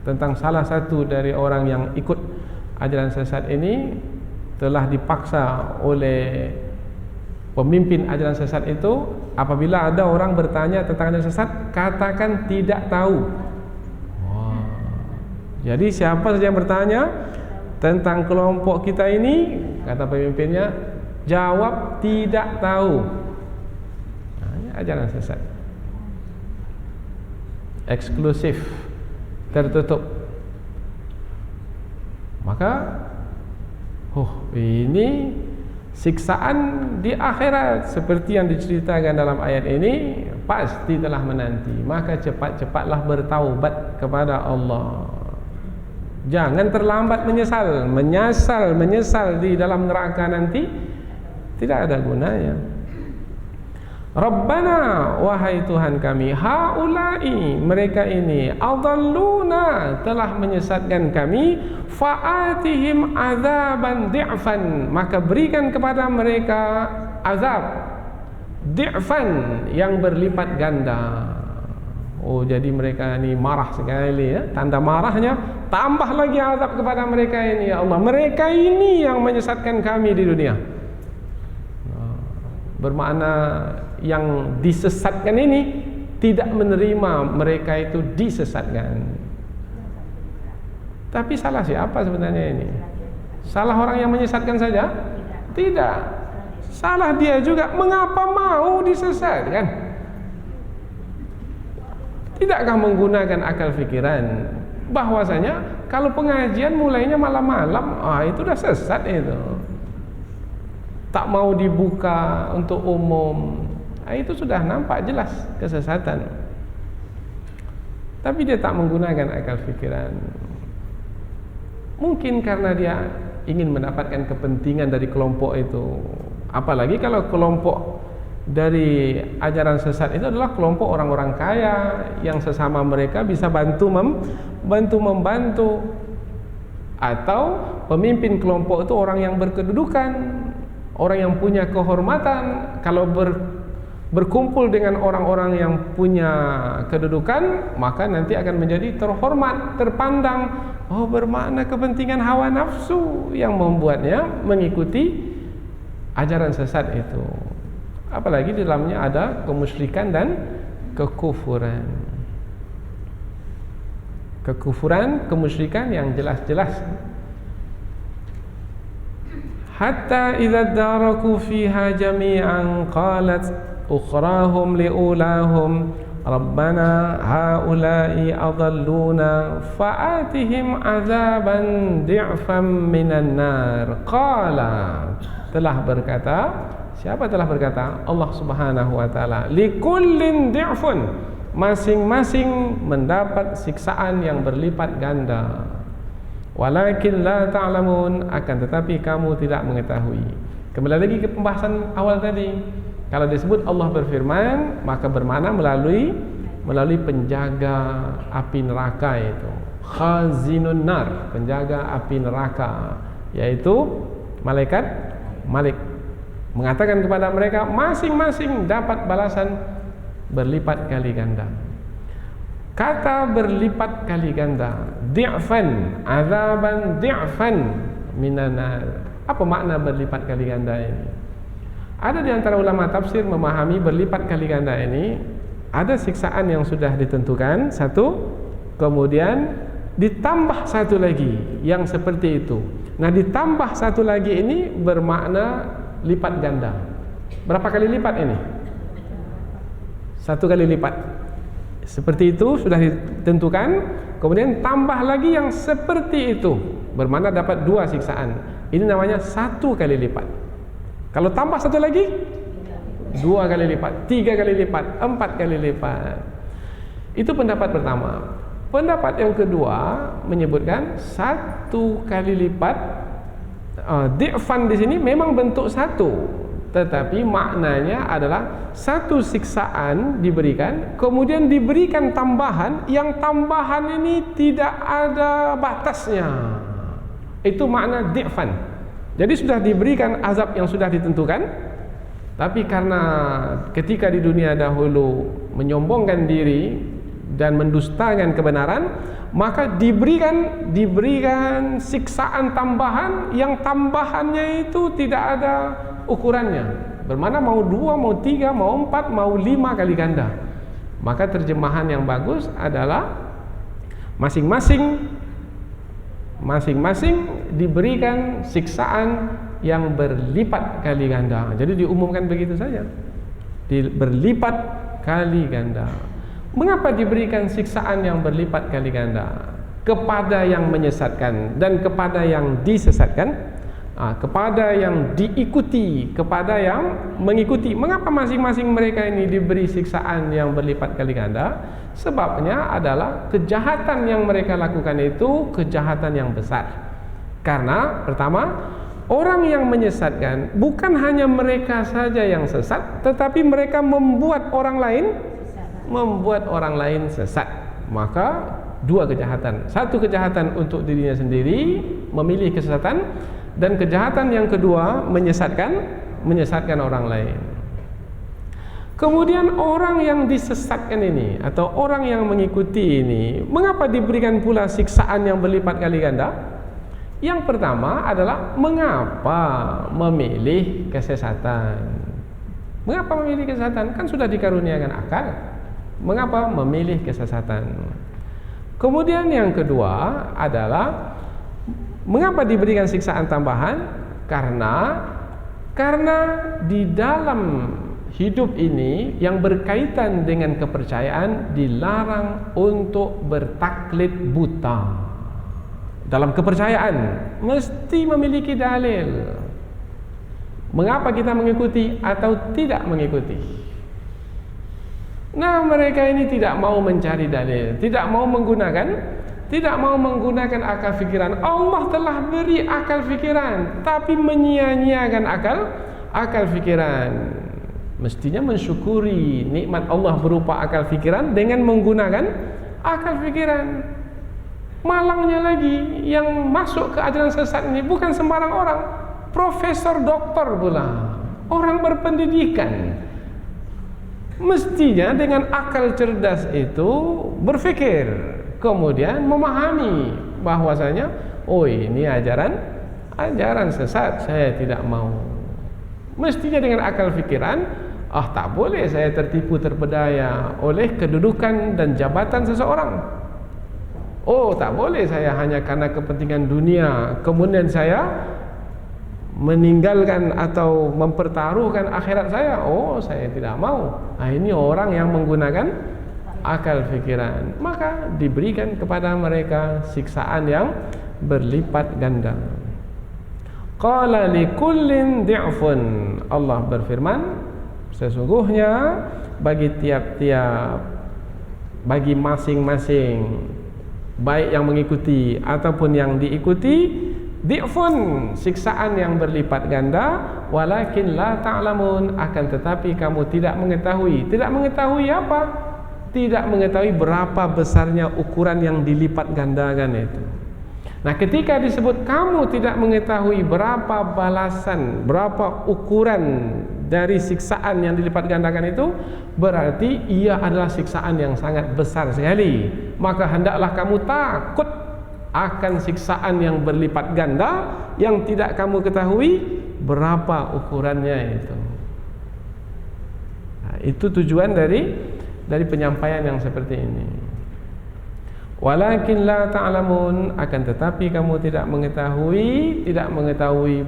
tentang salah satu dari orang yang ikut ajaran sesat ini telah dipaksa oleh pemimpin ajaran sesat itu, apabila ada orang bertanya tentang ajaran sesat, katakan tidak tahu. Jadi siapa saja yang bertanya tentang kelompok kita ini, kata pemimpinnya, jawab tidak tahu. Ini ajaran sesat, eksklusif, tertutup. Maka ini siksaan di akhirat seperti yang diceritakan dalam ayat ini pasti telah menanti. Maka cepat-cepatlah bertaubat kepada Allah. Jangan terlambat menyesal di dalam neraka nanti, tidak ada gunanya. Rabbana, wahai Tuhan kami, haulai, mereka ini, adalluna, telah menyesatkan kami, fa'atihim azaban di'fan, maka berikan kepada mereka azab di'fan, yang berlipat ganda. Jadi mereka ini marah sekali, ya. Tanda marahnya, tambah lagi azab kepada mereka ini, ya Allah. Mereka ini yang menyesatkan kami di dunia. Bermakna yang disesatkan ini tidak menerima mereka itu disesatkan. Tapi salah siapa sebenarnya ini? Salah orang yang menyesatkan saja? Tidak. Salah dia juga. Mengapa mau disesatkan? Tidakkah menggunakan akal fikiran bahwasanya kalau pengajian mulainya malam-malam, itu udah sesat itu. Tak mau dibuka untuk umum, itu sudah nampak jelas kesesatan. Tapi dia tak menggunakan akal fikiran. Mungkin karena dia ingin mendapatkan kepentingan dari kelompok itu. Apalagi kalau kelompok dari ajaran sesat itu adalah kelompok orang-orang kaya yang sesama mereka bisa membantu, atau pemimpin kelompok itu orang yang berkedudukan, orang yang punya kehormatan. Kalau berkumpul dengan orang-orang yang punya kedudukan, maka nanti akan menjadi terhormat, terpandang. Oh, bermakna kepentingan hawa nafsu yang membuatnya mengikuti ajaran sesat itu. Apalagi di dalamnya ada kemusyrikan dan kekufuran. Kekufuran, kemusyrikan yang jelas-jelas. Hatta idza daraku fiha jami'an qalat ukhrahum liulahum rabbana haula'i adalluna fa'atihim azaban di'fan minan nar. Qala, telah berkata, siapa telah berkata? Allah Subhanahu wa taala. Likullin di'fun, masing-masing mendapat siksaan yang berlipat ganda. Walakin la ta'lamun, akan tetapi kamu tidak mengetahui. Kembali lagi ke pembahasan awal tadi. Kalau disebut Allah berfirman, maka bermakna melalui penjaga api neraka itu. Khazinun nar, penjaga api neraka, yaitu malaikat Malik, mengatakan kepada mereka masing-masing dapat balasan berlipat kali ganda. Kata berlipat kali ganda, di'fan, azaban di'fan minan nar. Apa makna berlipat kali ganda ini? Ada di antara ulama tafsir memahami berlipat kali ganda ini ada siksaan yang sudah ditentukan satu, kemudian ditambah satu lagi yang seperti itu. Nah, ditambah satu lagi ini bermakna lipat ganda. Berapa kali lipat ini? Satu kali lipat. Seperti itu sudah ditentukan, kemudian tambah lagi yang seperti itu, bermakna dapat dua siksaan. Ini namanya satu kali lipat. Kalau tambah satu lagi, dua kali lipat, tiga kali lipat, empat kali lipat. Itu pendapat pertama. Pendapat yang kedua menyebutkan satu kali lipat. Di'fan di sini memang bentuk satu, tetapi maknanya adalah satu siksaan diberikan, kemudian diberikan tambahan, yang tambahan ini tidak ada batasnya. Itu makna di'fan. Jadi sudah diberikan azab yang sudah ditentukan, tapi karena ketika di dunia dahulu menyombongkan diri dan mendustakan kebenaran, maka diberikan siksaan tambahan, yang tambahannya itu tidak ada ukurannya. Bermana mau 2, mau 3, mau 4, mau 5 kali ganda. Maka terjemahan yang bagus adalah masing-masing diberikan siksaan yang berlipat kali ganda. Jadi diumumkan begitu saja, berlipat kali ganda. Mengapa diberikan siksaan yang berlipat kali ganda? Kepada yang menyesatkan dan kepada yang disesatkan, kepada yang diikuti, kepada yang mengikuti. Mengapa masing-masing mereka ini diberi siksaan yang berlipat kali ganda? Sebabnya adalah kejahatan yang mereka lakukan itu kejahatan yang besar. Karena pertama, orang yang menyesatkan bukan hanya mereka saja yang sesat, tetapi mereka membuat orang lain sesat. Maka dua kejahatan. Satu kejahatan untuk dirinya sendiri, memilih kesesatan, dan kejahatan yang kedua menyesatkan orang lain. Kemudian orang yang disesatkan ini atau orang yang mengikuti ini, mengapa diberikan pula siksaan yang berlipat kali ganda? Yang pertama adalah mengapa memilih kesesatan? Mengapa memilih kesesatan? Kan sudah dikaruniakan akal. Mengapa memilih kesesatan? Kemudian yang kedua adalah mengapa diberikan siksaan tambahan? Karena di dalam hidup ini yang berkaitan dengan kepercayaan dilarang untuk bertaklid buta. Dalam kepercayaan mesti memiliki dalil. Mengapa kita mengikuti atau tidak mengikuti? Nah, mereka ini tidak mau mencari dalil, tidak mau menggunakan akal fikiran. Allah telah beri akal fikiran, tapi menyia-nyiakan akal fikiran. Mestinya mensyukuri nikmat Allah berupa akal fikiran dengan menggunakan akal fikiran. Malangnya lagi, yang masuk ke ajaran sesat ini bukan sembarang orang, profesor, doktor pula, orang berpendidikan. Mestinya dengan akal cerdas itu berpikir, kemudian memahami bahwasanya, oh ini ajaran sesat, saya tidak mau. Mestinya dengan akal fikiran, tak boleh saya tertipu terpedaya oleh kedudukan dan jabatan seseorang. Oh, tak boleh saya hanya karena kepentingan dunia kemudian saya meninggalkan atau mempertaruhkan akhirat saya. Oh, saya tidak mau. Ini orang yang menggunakan akal fikiran, maka diberikan kepada mereka siksaan yang berlipat ganda. Qala likullin di'fun. Allah berfirman, sesungguhnya bagi masing-masing, baik yang mengikuti ataupun yang diikuti, di'fun, siksaan yang berlipat ganda, walakin la ta'lamun, akan tetapi kamu tidak mengetahui. Tidak mengetahui apa? Tidak mengetahui berapa besarnya ukuran yang dilipat gandakan itu. Nah, ketika disebut kamu tidak mengetahui berapa balasan, berapa ukuran dari siksaan yang dilipat gandakan itu, berarti ia adalah siksaan yang sangat besar sekali. Maka hendaklah kamu takut akan siksaan yang berlipat ganda yang tidak kamu ketahui berapa ukurannya itu. Nah, itu tujuan dari penyampaian yang seperti ini. Walakin la ta'lamun, akan tetapi kamu tidak mengetahui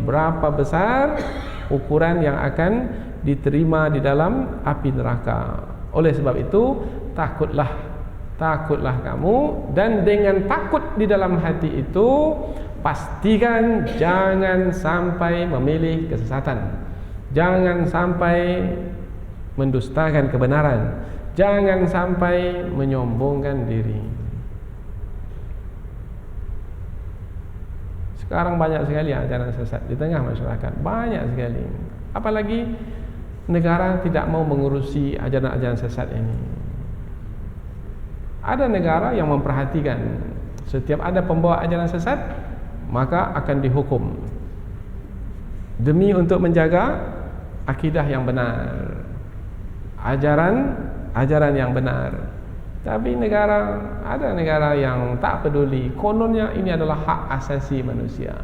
berapa besar ukuran yang akan diterima di dalam api neraka. Oleh sebab itu, takutlah kamu, dan dengan takut di dalam hati itu pastikan jangan sampai memilih kesesatan, jangan sampai mendustakan kebenaran, jangan sampai menyombongkan diri. Sekarang banyak sekali ajaran sesat di tengah masyarakat, banyak sekali. Apalagi negara tidak mau mengurusi ajaran-ajaran sesat ini. Ada negara yang memperhatikan setiap ada pembawa ajaran sesat, maka akan dihukum demi untuk menjaga akidah yang benar, ajaran yang benar. Tapi ada negara yang tak peduli, kononnya ini adalah hak asasi manusia,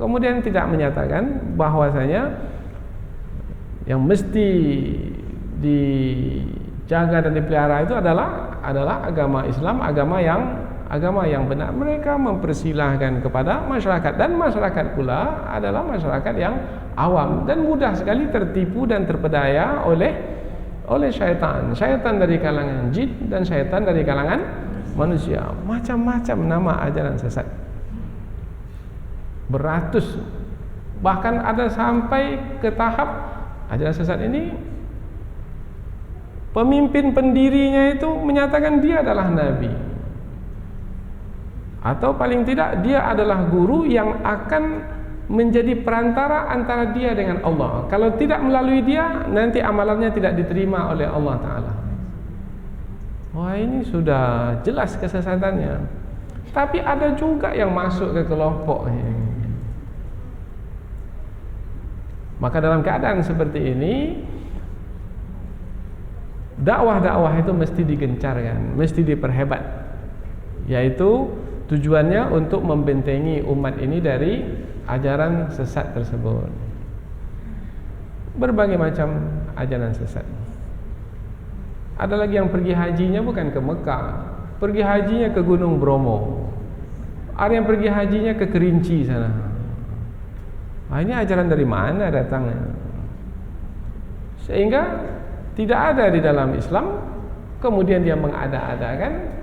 kemudian tidak menyatakan bahwasanya yang mesti dijaga dan dipelihara itu adalah agama Islam, agama yang benar. Mereka mempersilahkan kepada masyarakat, dan masyarakat pula adalah masyarakat yang awam dan mudah sekali tertipu dan terpedaya oleh syaitan dari kalangan jin dan syaitan dari kalangan manusia. Macam-macam nama ajaran sesat, beratus, bahkan ada sampai ke tahap ajaran sesat ini pemimpin pendirinya itu menyatakan dia adalah nabi, atau paling tidak dia adalah guru yang akan menjadi perantara antara dia dengan Allah. Kalau tidak melalui dia, nanti amalannya tidak diterima oleh Allah Ta'ala. Wah, ini sudah jelas kesesatannya. Tapi ada juga yang masuk ke kelompok ini. Maka dalam keadaan seperti ini, dakwah-dakwah itu mesti digencarkan, mesti diperhebat, yaitu tujuannya untuk membentengi umat ini dari ajaran sesat tersebut. Berbagai macam ajaran sesat. Ada lagi yang pergi hajinya bukan ke Mekah, pergi hajinya ke Gunung Bromo. Ada yang pergi hajinya ke Kerinci sana. Ini ajaran dari mana datangnya? Sehingga tidak ada di dalam Islam, kemudian dia mengada-adakan,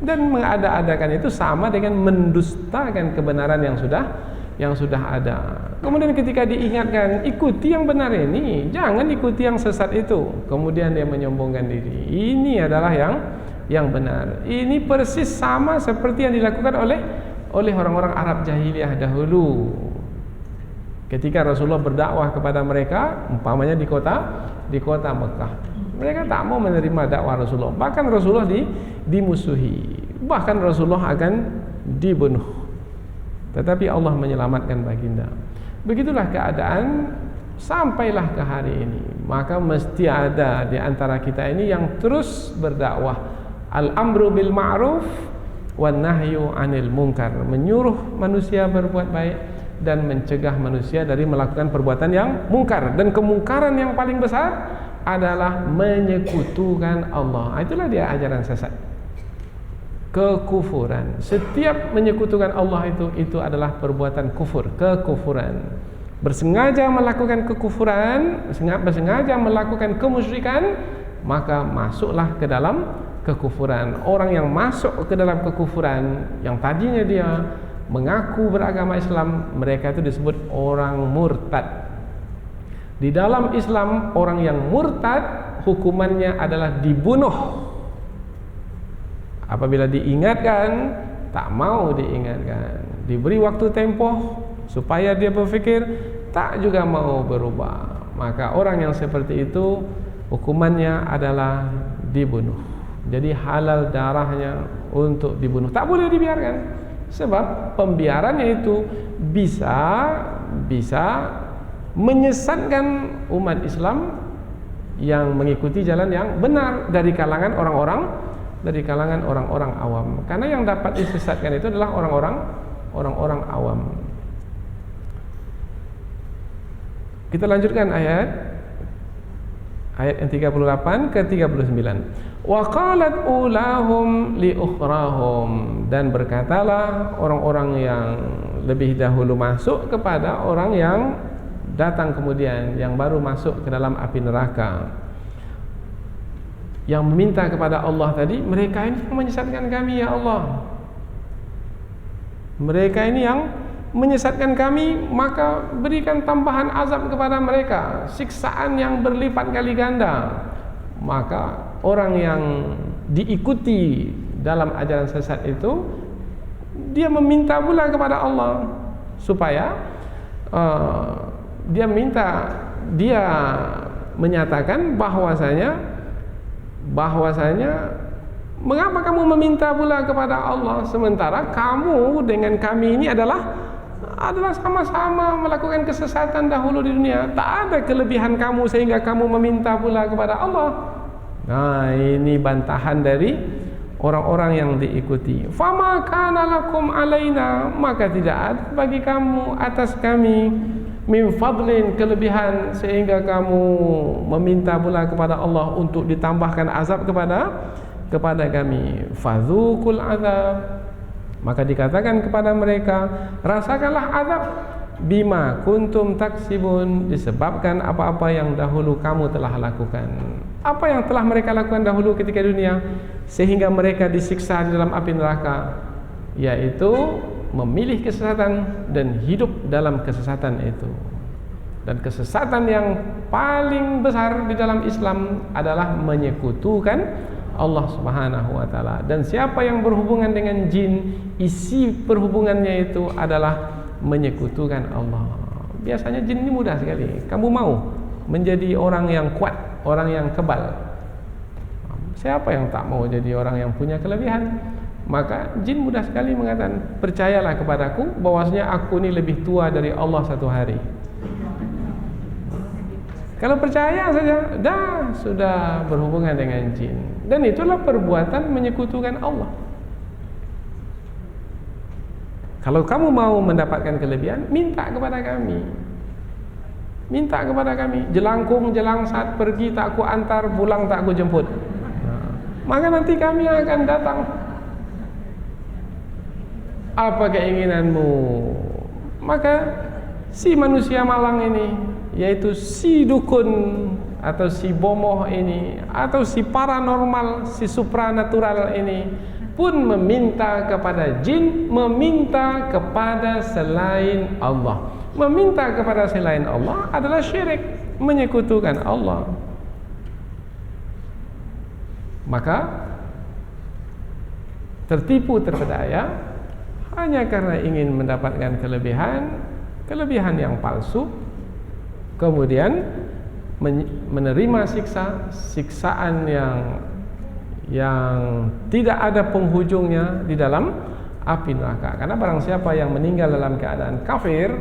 dan mengada-adakan itu sama dengan mendustakan kebenaran yang sudah ada. Kemudian ketika diingatkan, ikuti yang benar ini, jangan ikuti yang sesat itu, kemudian dia menyombongkan diri. Ini adalah yang benar. Ini persis sama seperti yang dilakukan oleh orang-orang Arab jahiliyah dahulu. Ketika Rasulullah berdakwah kepada mereka, umpamanya di kota Mekah, mereka tak mau menerima dakwah Rasulullah. Bahkan Rasulullah dimusuhi, bahkan Rasulullah akan dibunuh. Tetapi Allah menyelamatkan baginda. Begitulah keadaan sampailah ke hari ini. Maka mesti ada di antara kita ini yang terus berdakwah. Al-amru bil ma'ruf wan nahyu 'anil munkar, menyuruh manusia berbuat baik dan mencegah manusia dari melakukan perbuatan yang mungkar. Dan kemungkaran yang paling besar adalah menyekutukan Allah. Itulah dia ajaran sesat, kekufuran. Setiap menyekutukan Allah itu adalah perbuatan kufur, kekufuran. Bersengaja melakukan kekufuran, bersengaja melakukan kemusyrikan, maka masuklah ke dalam kekufuran. Orang yang masuk ke dalam kekufuran, yang tadinya dia mengaku beragama Islam, mereka itu disebut orang murtad. Di dalam Islam, orang yang murtad hukumannya adalah dibunuh. Apabila diingatkan, tak mau diingatkan. Diberi waktu tempoh supaya dia berfikir, tak juga mau berubah. Maka orang yang seperti itu hukumannya adalah dibunuh. Jadi halal darahnya untuk dibunuh. Tak boleh dibiarkan. Sebab pembiarannya itu bisa menyesatkan umat Islam yang mengikuti jalan yang benar dari kalangan orang-orang awam. Karena yang dapat disesatkan itu adalah orang-orang awam. Kita lanjutkan ayat yang 38 ke 39. Wa qalat ulahum li ukhrahum, dan berkatalah orang-orang yang lebih dahulu masuk kepada orang yang datang kemudian, yang baru masuk ke dalam api neraka, yang meminta kepada Allah tadi, mereka ini yang menyesatkan kami ya Allah. Mereka ini yang menyesatkan kami, maka berikan tambahan azab kepada mereka, siksaan yang berlipat kali ganda. Maka orang yang diikuti dalam ajaran sesat itu, dia meminta pula kepada Allah supaya dia menyatakan bahwasanya mengapa kamu meminta pula kepada Allah sementara kamu dengan kami ini adalah sama-sama melakukan kesesatan dahulu di dunia. Tak ada kelebihan kamu sehingga kamu meminta pula kepada Allah. Nah, ini bantahan dari orang-orang yang diikuti. Fama kana lakum alaina, maka tidak ada bagi kamu atas kami min fadlin, kelebihan sehingga kamu meminta pula kepada Allah untuk ditambahkan azab kepada kami. Fadzuqul azab, maka dikatakan kepada mereka, rasakanlah azab bima kuntum taksibun, disebabkan apa-apa yang dahulu kamu telah lakukan. Apa yang telah mereka lakukan dahulu ketika dunia sehingga mereka disiksa di dalam api neraka, yaitu memilih kesesatan dan hidup dalam kesesatan itu. Dan kesesatan yang paling besar di dalam Islam adalah menyekutukan Allah Subhanahu wa taala. Dan siapa yang berhubungan dengan jin, isi perhubungannya itu adalah menyekutukan Allah. Biasanya jin ini mudah sekali. Kamu mau menjadi orang yang kuat, orang yang kebal. Siapa yang tak mau jadi orang yang punya kelebihan? Maka jin mudah sekali mengatakan, percayalah kepadaku bahwasanya aku ini lebih tua dari Allah satu hari. Kalau percaya saja, sudah berhubungan dengan jin. Dan itulah perbuatan menyekutukan Allah. Kalau kamu mau mendapatkan kelebihan, minta kepada kami. Minta kepada kami. Jelangkung, jelangsat, pergi tak ku antar, pulang tak ku jemput. Maka nanti kami akan datang. Apa keinginanmu? Maka si manusia malang ini, yaitu si dukun atau si bomoh ini, atau si paranormal, si supranatural ini pun meminta kepada jin, meminta kepada selain Allah. Meminta kepada selain Allah adalah syirik, menyekutukan Allah. Maka tertipu terpedaya hanya karena ingin mendapatkan kelebihan, kelebihan yang palsu, kemudian menerima siksaan yang tidak ada penghujungnya di dalam api neraka. Karena barang siapa yang meninggal dalam keadaan kafir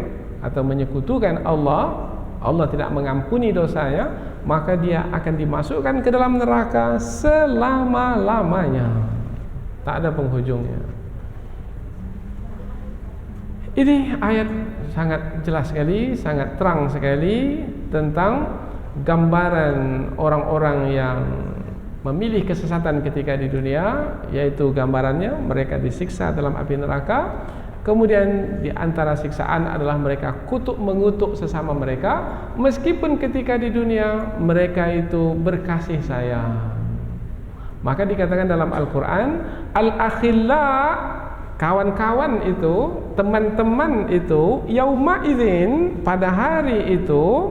atau menyekutukan Allah, Allah tidak mengampuni dosanya, maka dia akan dimasukkan ke dalam neraka selama-lamanya, tak ada penghujungnya. Ini ayat sangat jelas sekali, sangat terang sekali tentang gambaran orang-orang yang memilih kesesatan ketika di dunia, yaitu gambarannya mereka disiksa dalam api neraka. Kemudian di antara siksaan adalah mereka kutuk mengutuk sesama mereka, meskipun ketika di dunia mereka itu berkasih sayang. Maka dikatakan dalam Al-Quran, al-akhilla, kawan-kawan itu, teman-teman itu, yauma idzin, pada hari itu,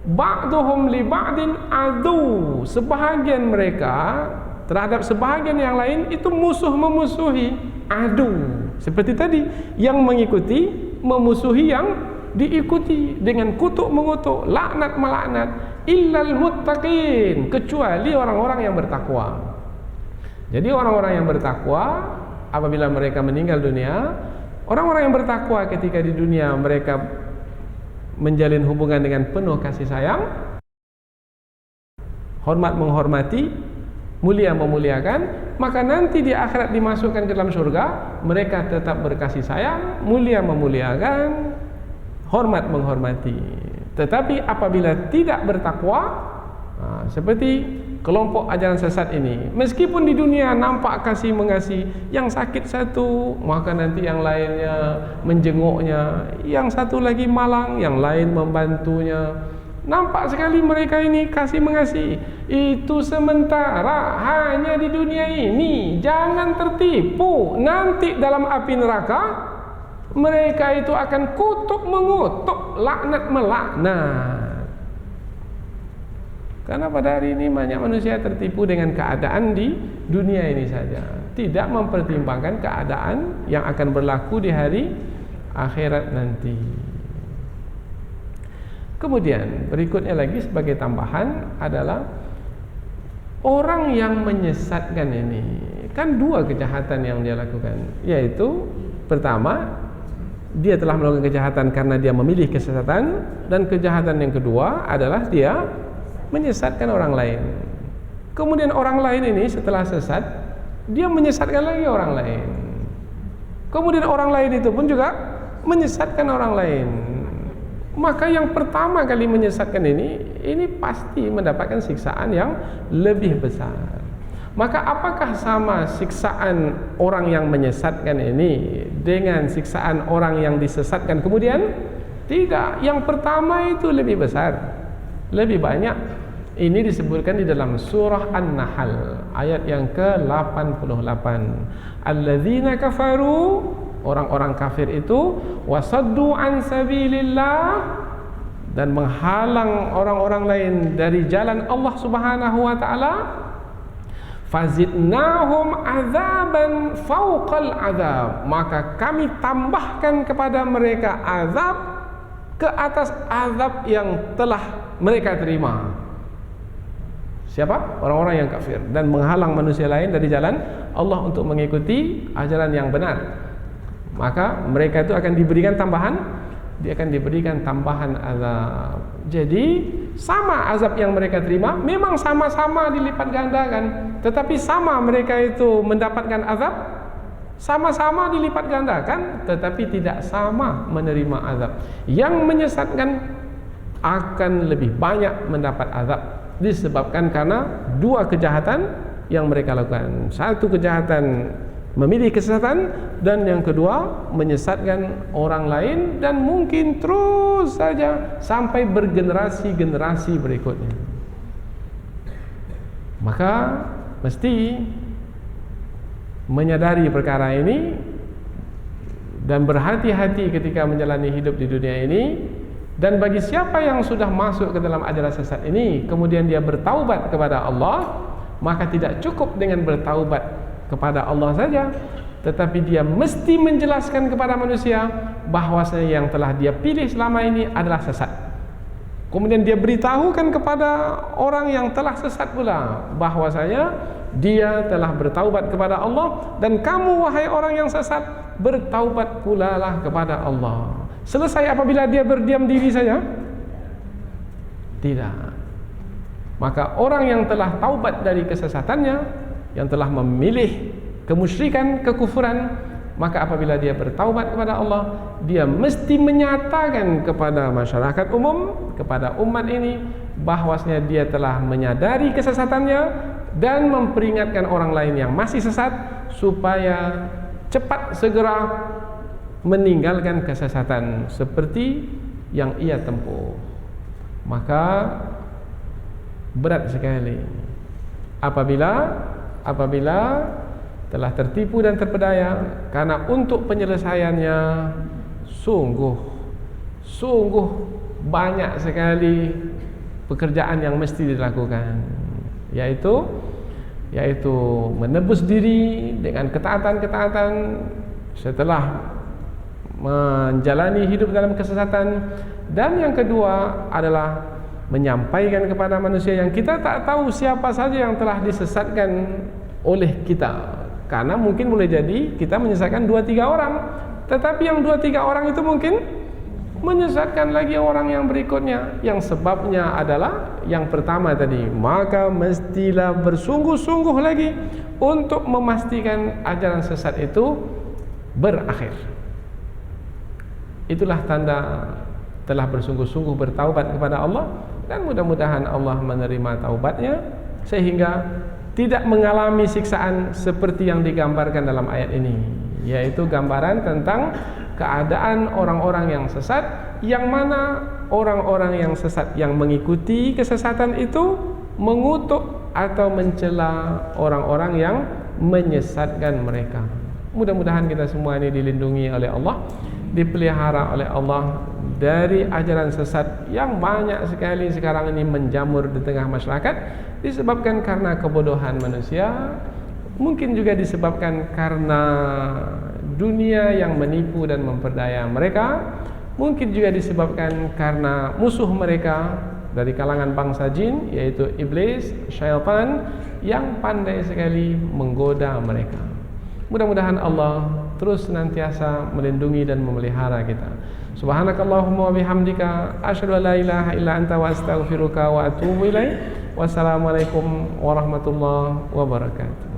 ba'duhum li ba'din adu, sebahagian mereka terhadap sebahagian yang lain itu musuh memusuhi, adu. Seperti tadi, yang mengikuti memusuhi yang diikuti dengan kutuk mengutuk, laknat melaknat, illal muttaqin, kecuali orang-orang yang bertakwa. Jadi orang-orang yang bertakwa apabila mereka meninggal dunia, orang-orang yang bertakwa ketika di dunia mereka menjalin hubungan dengan penuh kasih sayang, hormat menghormati, mulia memuliakan, maka nanti di akhirat dimasukkan ke dalam surga, mereka tetap berkasih sayang, mulia memuliakan, hormat menghormati. Tetapi apabila tidak bertakwa, seperti kelompok ajaran sesat ini, meskipun di dunia nampak kasih mengasihi, yang sakit satu, maka nanti yang lainnya menjenguknya, yang satu lagi malang, yang lain membantunya. Nampak sekali mereka ini kasih mengasihi. Itu sementara, hanya di dunia ini. Jangan tertipu, nanti dalam api neraka mereka itu akan kutuk mengutuk, laknat melaknat. Karena pada hari ini banyak manusia tertipu dengan keadaan di dunia ini saja, tidak mempertimbangkan keadaan yang akan berlaku di hari akhirat nanti. Kemudian berikutnya lagi sebagai tambahan adalah orang yang menyesatkan ini, kan dua kejahatan yang dia lakukan, yaitu pertama, dia telah melakukan kejahatan karena dia memilih kesesatan, dan kejahatan yang kedua adalah dia menyesatkan orang lain. Kemudian orang lain ini setelah sesat, dia menyesatkan lagi orang lain. Kemudian orang lain itu pun juga menyesatkan orang lain. Maka yang pertama kali menyesatkan ini pasti mendapatkan siksaan yang lebih besar. Maka apakah sama siksaan orang yang menyesatkan ini dengan siksaan orang yang disesatkan kemudian? Tidak. Yang pertama itu lebih besar, lebih banyak. Ini disebutkan di dalam surah An-Nahl ayat yang ke-88. Alladzina kafaru, orang-orang kafir itu, wasaddu an sabilillah, dan menghalang orang-orang lain dari jalan Allah Subhanahu wa taala, fazidnahum azaban fawqal azab, maka kami tambahkan kepada mereka azab ke atas azab yang telah mereka terima. Siapa? Orang-orang yang kafir dan menghalang manusia lain dari jalan Allah untuk mengikuti ajaran yang benar. Maka mereka itu akan diberikan tambahan, dia akan diberikan tambahan azab. Jadi sama azab yang mereka terima, memang sama-sama dilipat gandakan, tetapi sama mereka itu mendapatkan azab, sama-sama dilipat gandakan, tetapi tidak sama menerima azab. Yang menyesatkan akan lebih banyak mendapat azab, disebabkan karena dua kejahatan yang mereka lakukan. Satu kejahatan memilih kesesatan, dan yang kedua menyesatkan orang lain, dan mungkin terus saja sampai bergenerasi-generasi berikutnya. Maka mesti menyadari perkara ini dan berhati-hati ketika menjalani hidup di dunia ini. Dan bagi siapa yang sudah masuk ke dalam ajaran sesat ini, kemudian dia bertaubat kepada Allah, maka tidak cukup dengan bertaubat kepada Allah saja, tetapi dia mesti menjelaskan kepada manusia bahwasanya yang telah dia pilih selama ini adalah sesat. Kemudian dia beritahukan kepada orang yang telah sesat pula bahwasanya dia telah bertaubat kepada Allah, dan kamu wahai orang yang sesat bertaubat pula lah kepada Allah. Selesai apabila dia berdiam diri saja? Tidak. Maka orang yang telah taubat dari kesesatannya, yang telah memilih kemusyrikan, kekufuran, maka apabila dia bertaubat kepada Allah, dia mesti menyatakan kepada masyarakat umum, kepada umat ini, bahwasanya dia telah menyadari kesesatannya dan memperingatkan orang lain yang masih sesat supaya cepat segera meninggalkan kesesatan seperti yang ia tempuh. Maka berat sekali apabila telah tertipu dan terpedaya, karena untuk penyelesaiannya sungguh banyak sekali pekerjaan yang mesti dilakukan, yaitu menebus diri dengan ketaatan-ketaatan setelah menjalani hidup dalam kesesatan. Dan yang kedua adalah menyampaikan kepada manusia yang kita tak tahu siapa saja yang telah disesatkan oleh kita. Karena mungkin boleh jadi kita menyesatkan 2-3 orang, tetapi yang 2-3 orang itu mungkin menyesatkan lagi orang yang berikutnya. Yang sebabnya adalah yang pertama tadi, maka mestilah bersungguh-sungguh lagi untuk memastikan ajaran sesat itu berakhir. Itulah tanda telah bersungguh-sungguh bertaubat kepada Allah, dan mudah-mudahan Allah menerima taubatnya sehingga tidak mengalami siksaan seperti yang digambarkan dalam ayat ini, yaitu gambaran tentang keadaan orang-orang yang sesat, yang mana orang-orang yang sesat yang mengikuti kesesatan itu mengutuk atau mencela orang-orang yang menyesatkan mereka. Mudah-mudahan kita semua ini dilindungi oleh Allah, dipelihara oleh Allah dari ajaran sesat yang banyak sekali sekarang ini menjamur di tengah masyarakat, disebabkan karena kebodohan manusia, mungkin juga disebabkan karena dunia yang menipu dan memperdaya mereka, mungkin juga disebabkan karena musuh mereka dari kalangan bangsa jin, yaitu iblis, syaitan, yang pandai sekali menggoda mereka. Mudah-mudahan Allah terus senantiasa melindungi dan memelihara kita. Subhanakallahumma wa bihamdika asyhadu an la ilaha illa anta wa astaghfiruka wa atubu ilaik. Wassalamualaikum warahmatullahi wabarakatuh.